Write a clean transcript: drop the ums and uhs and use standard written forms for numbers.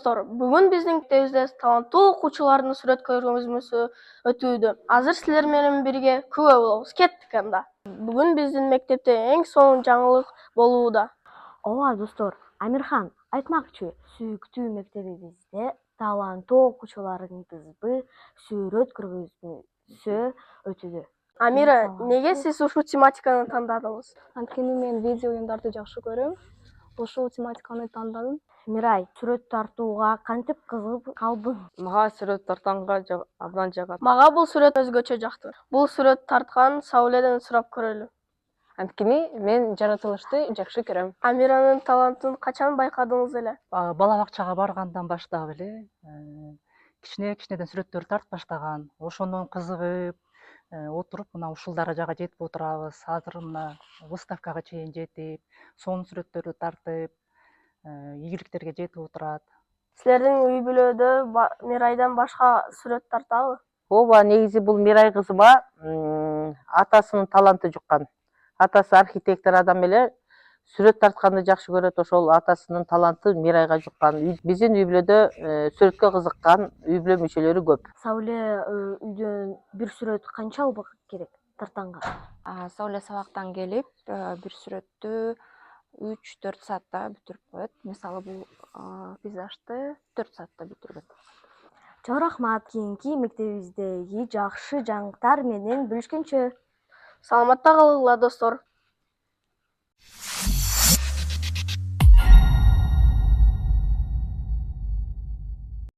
достор, бүгін біздің мектебімізде таланттуу окуучулардын сүрөт көргөзмөсү өтүүдө. Азыр силер менен бирге күбө болобуз. Кеттик анда. Бүгүн биздин мектепте эң сонун жаңылык болууда. Ооба достор, Амирхан айтмакчы, сүйүктүү мектебибизде таланттуу окуучуларыңызбы сүрөт көргөзмөсү өтүүдө. Амира, неге сиз ушул тематиканы тандадыңыз? Анткени мен видео оюндарды жакшы көрөм. Ошол тематиканы тандадым. Мирай, сүрөт тартууга кантип кызыгып калдың? Мага сүрөт тартканга абдан жагат. Мага бул сүрөт өзгөчө жакты. Бул сүрөт тарткан Сауледен сурап көрөлү. Анткени мен жаратылышты жакшы көрөм. Амиранын талантын качан байкадыңыз эле? Бала бакчага баргандан баштап эле кичинеден сүрөттөр тартып баштаган. Ошондон кызыгып отуруп мына ушул даражага жетип отурабыз. Азыр мына выставкага чейин жетип, сонун сүрөттөрдү тартып, ийгиликтерге жетип отурат. Силердин үй бүлөдө Мирайдан башка сүрөт тартабы? Ооба, негизи бул Мирай кызыма атасынын таланты жуккан. Атасы архитектор адам эле, сүрөт тартканды жакшы көрөт, ошол атасынын таланты Мирайга жуккан. Биздин үй бүлөдө сүрөткө кызыккан үй бүлө мүчөлөрү көп. Сауле, үйдөн бир сүрөт канча убакыт керек тартканга? Сауле сабактан келип бир сүрөттү 3-4 саатта бүтүрүп коет. Мисалы бул пейзажды 4 саатта бүтүргөн. Чоң рахмат. Кийинки мектебибиздеги жакшы жаңылыктар менен бөлүшкөнчө. Саламатта калгыла достор.